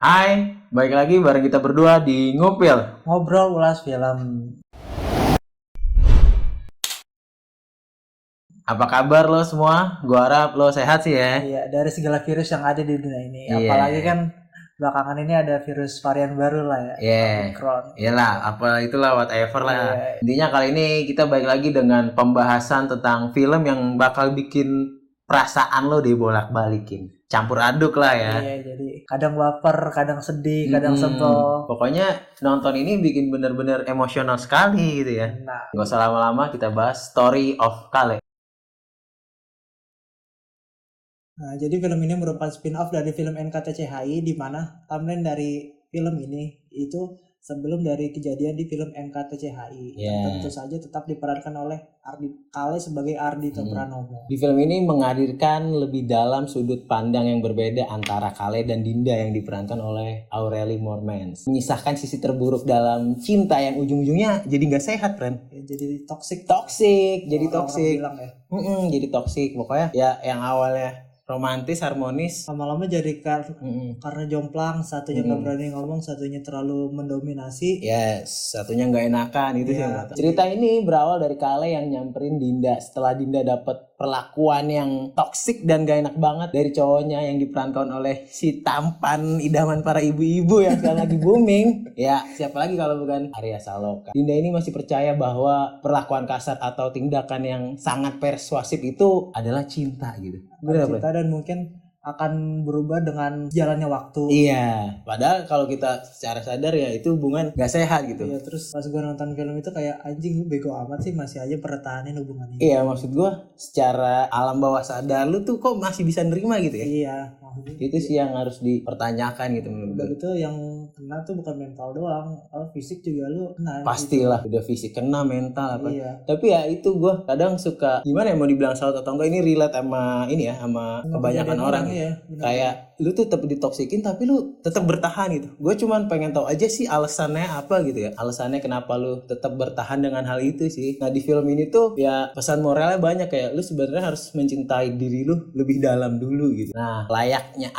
Hai, balik lagi bareng kita berdua di Ngupil. Ngobrol ulas film. Apa kabar lo semua? Gua harap lo sehat sih ya. Iya, dari segala virus yang ada di dunia ini. Iya. Apalagi kan belakangan ini ada virus varian baru lah ya, Iya. Omicron. Iyalah, apa itulah whatever lah. Iya. Intinya kali ini kita balik lagi dengan pembahasan tentang film yang bakal bikin perasaan lo dibolak-balikin. Campur aduk lah ya. Iya, jadi kadang baper, kadang sedih, kadang sebel. Pokoknya nonton ini bikin bener-bener emosional sekali gitu ya. Nah, Gak usah lama-lama, kita bahas Story of Kale. jadi film ini merupakan spin-off dari film NKTCHI, di mana timeline dari film ini itu sebelum dari kejadian di film NKTCHI yang tentu saja tetap diperankan oleh Ardi Kale sebagai Ardhito Pranomo. Di film ini menghadirkan lebih dalam sudut pandang yang berbeda antara Kale dan Dinda yang diperankan oleh Aurelie Moormans. Mengisahkan sisi terburuk dalam cinta yang ujung-ujungnya jadi nggak sehat, friend. Ya, jadi toxic, Jadi orang-orang toksik. bilang ya. Jadi toksik. Pokoknya ya yang awalnya romantis, harmonis, Lama-lama jadi karena jomplang, satunya nggak berani ngomong, satunya terlalu mendominasi. yes, satunya nggak enakan itu sih. Iya. Cerita ini berawal dari Kale yang nyamperin Dinda setelah Dinda dapat perlakuan yang toksik dan gak enak banget dari cowoknya yang diperankan oleh si tampan idaman para ibu-ibu yang sekarang lagi booming. Ya, siapa lagi kalau bukan Arya Saloka. Dinda ini masih percaya bahwa perlakuan kasar atau tindakan yang sangat persuasif itu adalah cinta gitu. Bener apa? Cinta dan mungkin akan berubah dengan jalannya waktu. Iya, padahal kalau kita secara sadar ya itu hubungan gak sehat gitu. Iya, terus pas gue nonton film itu kayak anjing, lu bego amat sih masih aja pertahanin hubungan ini. Iya, maksud gue secara alam bawah sadar lu tuh kok masih bisa nerima gitu ya. Iya, maksudnya Itu sih yang harus dipertanyakan gitu menurut udah gue. gitu yang kena tuh bukan mental doang, fisik juga lu kena. Pastilah udah fisik kena, mental apa. Iya. Tapi ya itu gue kadang suka gimana ya, mau dibilang salah atau enggak, ini relate sama ini ya, sama kebanyakan orang ya. ya. Kayak lu tuh tetap ditoksikin tapi lu tetap bertahan gitu. Gue cuman pengen tahu aja sih alasannya apa gitu ya. Alasannya kenapa lu tetap bertahan dengan hal itu sih. Nah di film ini tuh ya pesan moralnya banyak, kayak lu sebenarnya harus mencintai diri lu lebih dalam dulu gitu. Nah layaknya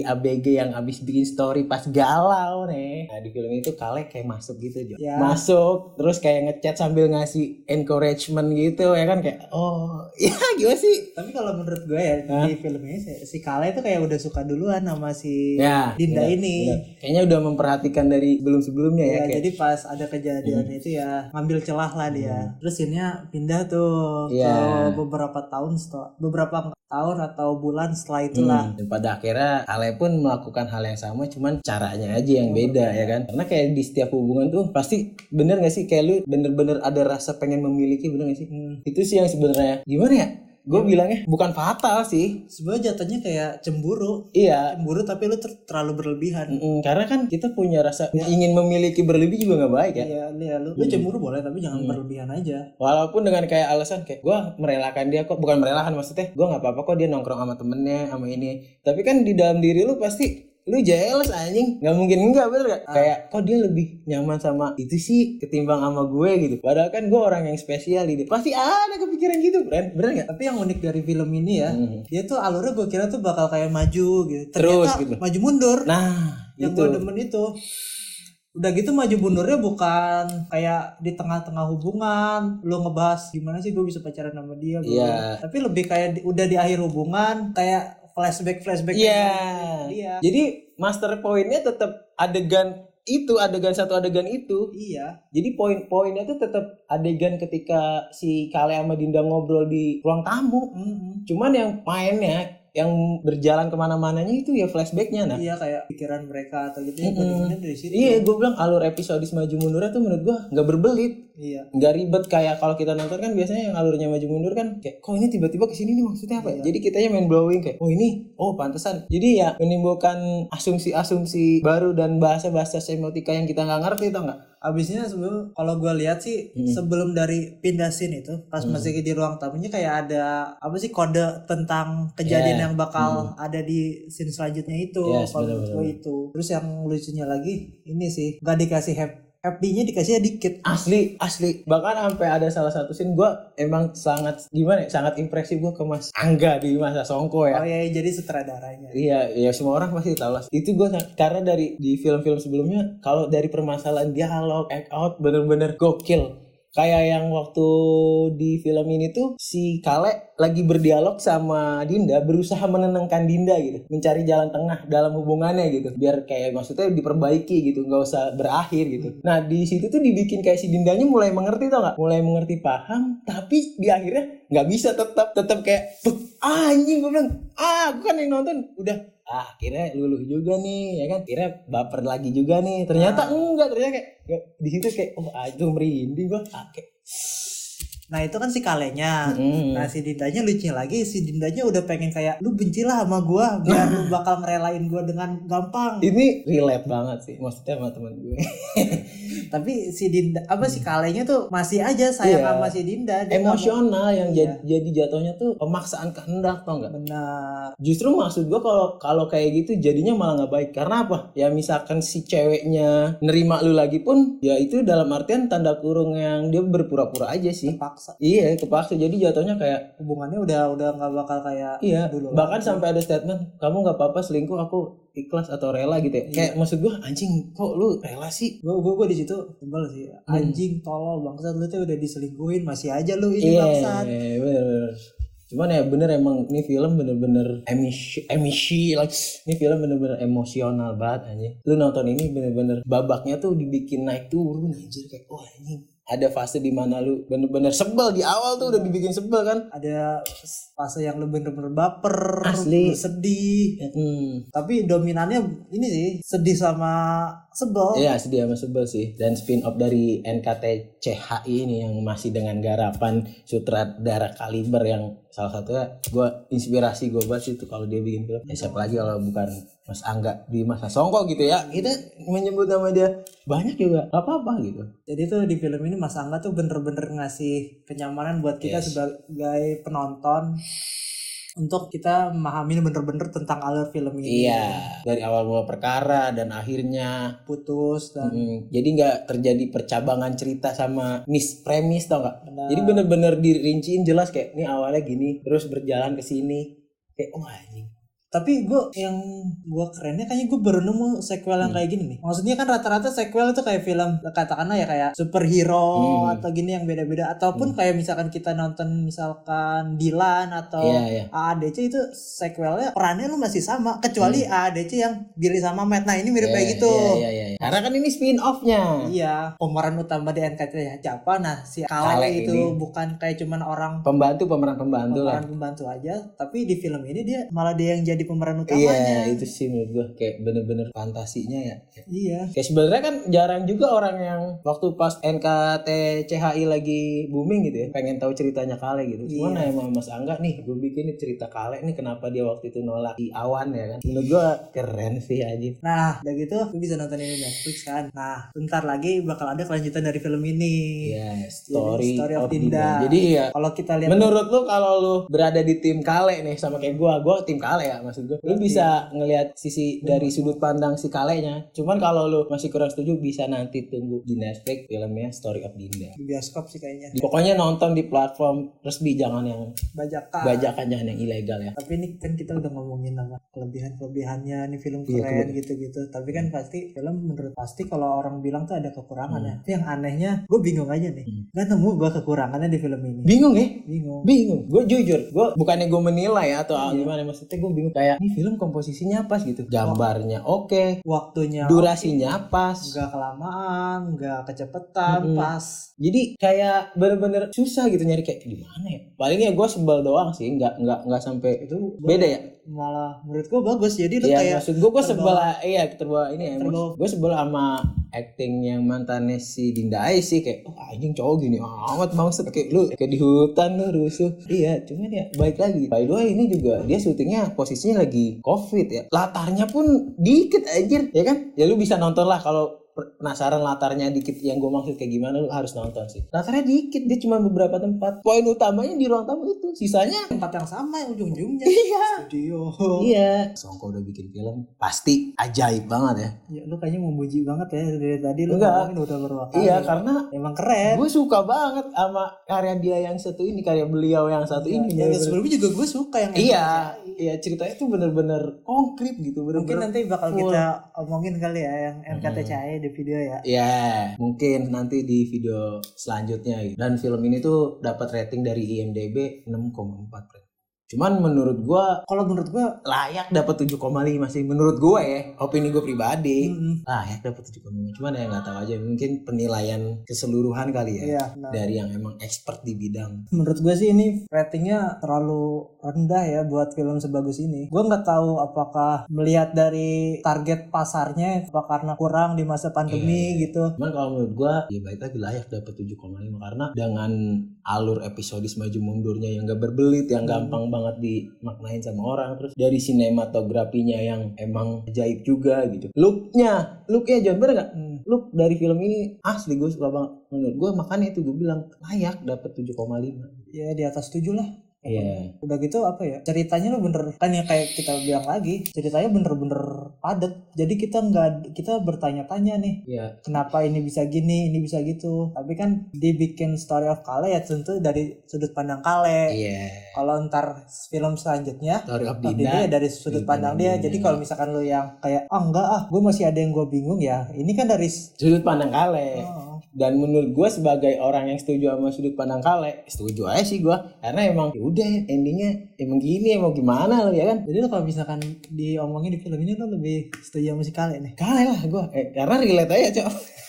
ABG yang abis bikin story pas galau nih. Nah di film itu Kale kayak masuk gitu Jo. Ya. Masuk terus kayak ngechat sambil ngasih encouragement gitu ya kan, kayak oh ya gimana sih. Tapi kalau menurut gue ya di film ini si Kale itu kayak udah suka duluan sama si Ya, Dinda bener, ini. bener. Kayaknya udah memperhatikan dari sebelum-sebelumnya ya. Ya, Kayak. jadi pas ada kejadian itu ya ngambil celah lah dia. Terus akhirnya pindah tuh Iya. ke beberapa tahun atau bulan setelah itulah. Dan pada akhirnya Ale pun melakukan hal yang sama, cuman caranya aja yang beda ya kan. Karena kayak di setiap hubungan tuh pasti bener gak sih, kayak lu bener-bener ada rasa pengen memiliki, bener gak sih? Itu sih yang sebenarnya gimana ya? Gue bilangnya bukan fatal sih. Sebenarnya jatuhnya kayak cemburu. Iya. Cemburu tapi lu terlalu berlebihan. Karena kan kita punya rasa ingin memiliki berlebih juga nggak baik ya. Iya, lu cemburu boleh tapi jangan berlebihan aja. Walaupun dengan kayak alasan kayak gue merelakan dia kok, bukan merelakan maksudnya gue nggak apa-apa kok dia nongkrong sama temennya sama ini, tapi kan di dalam diri lu pasti lu jealous anjing, nggak mungkin enggak, bener gak? Kayak kok dia lebih nyaman sama itu sih ketimbang sama gue gitu, padahal kan gue orang yang spesial ini, pasti ada kepikiran gitu bener gak? Tapi yang unik dari film ini ya, dia tuh alurnya gue kira tuh bakal kayak maju gitu. Terus Ternyata gitu. maju mundur. Nah Yang itu gue demen itu. Udah gitu maju mundurnya bukan kayak di tengah-tengah hubungan lu ngebahas gimana sih gue bisa pacaran sama dia, Iya. tapi lebih kayak udah di akhir hubungan kayak flashback Iya. dia. Jadi master pointnya tetap adegan satu adegan itu. Iya. Jadi poin-poinnya tuh tetap adegan ketika si Kale sama Dinda ngobrol di ruang tamu. Cuman yang mainnya, yang berjalan kemana-mananya itu ya flashbacknya. Nah Iya, kayak pikiran mereka atau gitu ya, bener-bener dari situ. iya, gue bilang alur episodis maju mundurnya tuh menurut gue nggak berbelit, Iya. nggak ribet kayak kalau kita nonton kan biasanya yang alurnya maju mundur kan kayak kok ini tiba-tiba kesini nih maksudnya apa ya? Jadi kitanya main blowing kayak oh pantesan. Jadi ya menimbulkan asumsi-asumsi baru dan bahasa-bahasa semiotika yang kita nggak ngerti, tau nggak? Abisnya sebelum kalau gue lihat sih sebelum dari pindah scene itu pas masih di ruang tamunya kayak ada apa sih kode tentang kejadian yang bakal ada di scene selanjutnya itu. Yes, Kalau menurut gue itu. Terus yang lucunya lagi ini sih nggak dikasih FD-nya dikasihnya dikit. Asli bahkan sampai ada salah satu scene gue emang sangat gimana ya, sangat impresif gue ke Mas Angga di Masa Songko ya. Oh iya, jadi sutradaranya. Iya, ya semua orang pasti tahu lah. Itu gue karena dari di film-film sebelumnya kalau dari permasalahan dialog, act out bener-bener gokil. Kayak yang waktu di film ini tuh si Kale lagi berdialog sama Dinda, berusaha menenangkan Dinda gitu, mencari jalan tengah dalam hubungannya gitu, biar kayak maksudnya diperbaiki gitu, nggak usah berakhir gitu. Nah di situ tuh dibikin kayak si Dindanya mulai mengerti, tau nggak? Mulai mengerti, paham, tapi di akhirnya nggak bisa, tetap kayak anjing, gue bilang gue kan yang nonton udah akhirnya luluh juga nih ya kan, akhirnya baper lagi juga nih, ternyata enggak, ternyata kayak di situ kayak itu merinding gue kayak. Nah itu kan si Kalenya. Nah si Dindanya lucunya lagi, si Dindanya udah pengen kayak lu bencilah sama gua biar lu bakal ngerelain gua dengan gampang. Ini relate banget sih maksudnya sama teman gue. Tapi si Dinda si Kalenya tuh masih aja sayang sama si Dinda. Emosional yang jadi jatuhnya tuh pemaksaan kehendak, tau nggak? Benar. Justru maksud gue kalau kayak gitu jadinya malah nggak baik. Karena apa? Ya misalkan si ceweknya nerima lu lagi pun, ya itu dalam artian tanda kurung yang dia berpura-pura aja sih. Kepaksa. Iya, kepaksa. Jadi jatuhnya kayak hubungannya udah nggak bakal kayak dulu. Bahkan sampai ada statement, kamu nggak apa-apa selingkuh, aku ikhlas atau rela gitu ya. Kayak maksud gue anjing, kok lu rela sih? Gue di situ tebal sih. Anjing tolol bangsat, lu tuh udah diselingkuhin masih aja lu ini bangsat. Iya, bener. Cuman ya bener, emang ini film bener-bener emisi like, ini film bener-bener emosional banget anjing. Lu nonton ini bener-bener babaknya tuh dibikin naik turun anjir, kayak anjing. Ada fase di mana lu bener-bener sebel, di awal tuh udah dibikin sebel kan. Ada fase yang lu bener-bener baper, asli, sedih. Tapi dominannya ini sih, sedih sama sebel. Iya, sedih sama sebel sih. Dan spin off dari NKTCHI ini yang masih dengan garapan sutradara kaliber yang salah satunya gue inspirasi gue banget itu kalau dia bikin film. Ya siapa lagi kalau bukan Mas Angga di Masa Songko gitu ya. Kita menyebut nama dia banyak juga, gak apa-apa gitu. Jadi tuh di film ini Mas Angga tuh bener-bener ngasih kenyamanan buat kita sebagai penonton untuk kita memahami bener-bener tentang alur film ini. Iya, dari awal mula perkara dan akhirnya putus dan jadi nggak terjadi percabangan cerita sama premis, tau nggak? Jadi bener-bener dirinciin jelas kayak ini awalnya gini, terus berjalan ke sini kayak anjing. Tapi gue kerennya kayaknya gue baru nemu sequel yang kayak gini nih. Maksudnya kan rata-rata sequel itu kayak film katakanlah ya kayak superhero atau gini yang beda-beda, ataupun kayak misalkan kita nonton misalkan Dilan atau AADC itu sequelnya perannya lu masih sama kecuali AADC yang Billy sama Matt. Nah ini mirip kayak gitu. Iya. Karena kan ini spin off-nya. Iya, pemeran utama di NKTCHI siapa? Nah si Kale itu ini bukan kayak cuman orang pemeran pembantu aja, tapi di film ini dia malah dia yang jadi pemeran utamanya. Iya, itu sih menurut gue kayak bener-bener fantasinya ya. Iya. Kayak sebenarnya kan jarang juga orang yang waktu pas NKTCHI lagi booming gitu ya, pengen tahu ceritanya Kale gitu. Cuman emang Mas Angga nih, gue bikin nih cerita Kale nih, kenapa dia waktu itu nolak di Awan ya kan. Menurut gue keren sih aja. Nah, udah gitu lu bisa nonton ini di Netflix kan. Nah, bentar lagi bakal ada kelanjutan dari film ini. Iya, Story of Dinda. Jadi ya, kalau kita lihat, menurut lu kalau lu berada di tim Kale nih sama kayak gue tim Kale ya, maksud gue lu bisa ngelihat sisi dari sudut pandang si Kalenya. Cuman kalau lu masih kurang setuju, bisa nanti tunggu di Netflix filmnya Story of Dinda. Di bioskop sih kayaknya. Pokoknya nonton di platform resmi, jangan yang bajakan, jangan yang ilegal ya. Tapi ini kan kita udah ngomongin sama kelebihannya nih film keren gitu-gitu. Tapi kan pasti film kalau orang bilang tuh ada kekurangannya. Tapi yang anehnya gue bingung aja nih. Gak nemu gue kekurangannya di film ini. Bingung. Gue jujur, gue bukannya gue menilai atau gimana, maksudnya gue bingung kayak ini film komposisinya pas gitu, gambarnya oke, waktunya durasinya pas, nggak kelamaan, nggak kecepetan, pas. Jadi kayak bener-bener susah gitu nyari kayak di mana ya. Palingnya gue sebel doang sih, nggak sampai itu beda ya. Malah menurut gue bagus. Jadi lu kayak maksud gue sebel terbawa ini ya. Gue sebel sama acting yang mantannya si Dinda Ai sih, kayak anjing cowok gini amat bangset, kayak lu kayak di hutan lu rusuh. Iya, cuman ya baik lagi. By the way ini juga dia syutingnya posisinya lagi COVID ya. Latarnya pun dikit anjir, ya kan? Ya lu bisa nonton lah kalau penasaran latarnya dikit, yang gue maksud kayak gimana, lu harus nonton sih. Latarnya dikit, dia cuma beberapa tempat. Poin utamanya di ruang tamu itu, sisanya tempat yang sama yang ujung-ujungnya. Iya. Studio. Iya. Songko udah bikin film, pasti ajaib banget ya. Ya lu kayaknya memuji banget ya dari tadi lu Enggak. ngomongin udah beberapa kali. Iya, karena emang keren. gue suka banget sama karya dia yang satu ini, karya beliau yang satu ini. Ya, sebelumnya juga gue suka yang Iya, ceritanya tuh bener-bener konkret gitu. Mungkin nanti bakal kita omongin kali ya yang NKTCHI di video ya. Iya, mungkin nanti di video selanjutnya gitu. Dan film ini tuh dapat rating dari IMDb 6,4. Cuman menurut gua, kalau menurut gua layak dapat 7,5 sih. Menurut gua ya, opini gua pribadi. Layak dapat 7,5. Cuman ya nggak tahu aja, mungkin penilaian keseluruhan kali ya. Iya, dari yang emang expert di bidang. Menurut gua sih ini ratingnya terlalu rendah ya buat film sebagus ini. Gua nggak tahu apakah melihat dari target pasarnya apa karena kurang di masa pandemi gitu. Cuman kalau menurut gua ya baik lagi layak dapat 7,5 karena dengan alur episodis maju mundurnya yang gak berbelit, yang gampang banget dimaknain sama orang, terus dari sinematografinya yang emang ajaib juga gitu. Looknya John, bener gak? Look dari film ini asli gue suka banget. Menurut gue makanya itu gue bilang layak dapat 7,5. Ya di atas 7 lah. Iya. Udah gitu apa ya, ceritanya lo bener kan yang kayak kita bilang lagi, ceritanya bener-bener padat. Jadi kita bertanya-tanya nih, kenapa ini bisa gini, ini bisa gitu. Tapi kan dibikin Story of Kale ya tentu dari sudut pandang Kale. Kalau ntar film selanjutnya Story of Dinda ya dari sudut pandang dia. Jadi kalau misalkan lo yang kayak gue masih ada yang gue bingung ya, ini kan dari sudut pandang Kale. Dan menurut gue sebagai orang yang setuju sama sudut pandang Kale, setuju aja sih gue, karena emang udah endingnya emang gini, emang gimana lo ya kan. Jadi lo kalau misalkan diomongin di film ini lo lebih setuju sama si Kale nih? Kale lah gue, karena relate aja cok.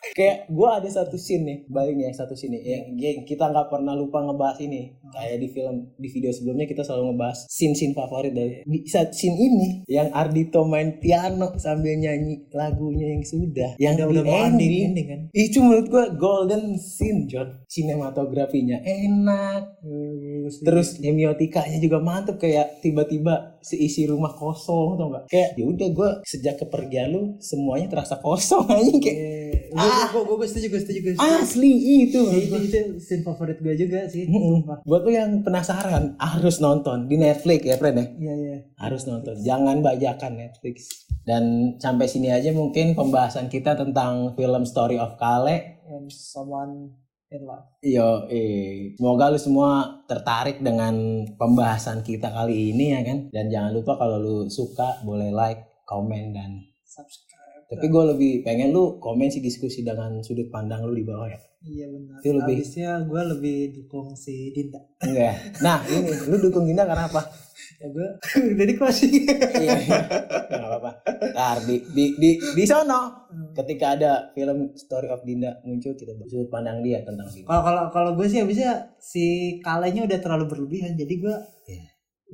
Kayak gue ada satu scene nih, balik nih satu scene nih yang kita nggak pernah lupa ngebahas ini. Kayak di video sebelumnya kita selalu ngebahas scene favorit dari scene ini, yang Ardhito main piano sambil nyanyi lagunya yang yang udah ending kan. Itu menurut gue golden scene, John. Sinematografinya enak, terus semiotikanya juga mantep, kayak tiba-tiba seisi rumah kosong, tau nggak? Kayak ya udah gue sejak kepergian lu semuanya terasa kosong aja kayak. Gue setuju. Asli itu scene favorit gue juga sih. Buat lo yang penasaran harus nonton di Netflix ya, friend ya. Iya. Harus nonton, jangan bajakan Netflix. Dan sampai sini aja mungkin pembahasan kita tentang film Story of Kale and Someone in Love. Semoga lu semua tertarik dengan pembahasan kita kali ini ya kan. Dan jangan lupa kalau lu suka boleh like, komen, dan subscribe. Tapi gue lebih pengen lu komen sih, diskusi dengan sudut pandang lu di bawah ya. Iya benar. Habisnya gue lebih dukung si Dinda. Enggak. Nah ini lu dukung Dinda karena apa? Ya gue dari klasik. Iya. Nggak apa-apa. Ntar di sono ketika ada film Story of Dinda muncul, kita bahas sudut pandang dia tentang Dinda. Kalau gue sih habisnya si Kalenya udah terlalu berlebihan, jadi gue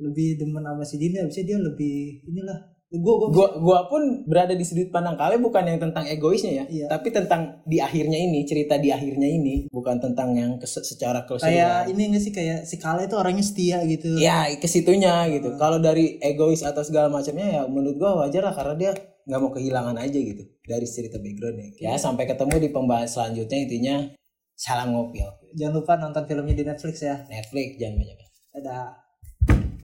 lebih demen sama si Dinda. Habisnya dia lebih inilah. Gua pun berada di sudut pandang Kale, bukan yang tentang egoisnya ya, tapi tentang di akhirnya ini, cerita di akhirnya ini, bukan tentang yang secara keseluruhan. Kayak ini nggak sih, kayak si Kale itu orangnya setia gitu. Ya kesitunya gitu. Kalau dari egois atau segala macamnya ya menurut gua wajar lah, karena dia nggak mau kehilangan aja gitu dari cerita backgroundnya. Ya sampai ketemu di pembahasan selanjutnya, intinya salam ngopil. Jangan lupa nonton filmnya di Netflix ya. Netflix jangan banyak. Dadah.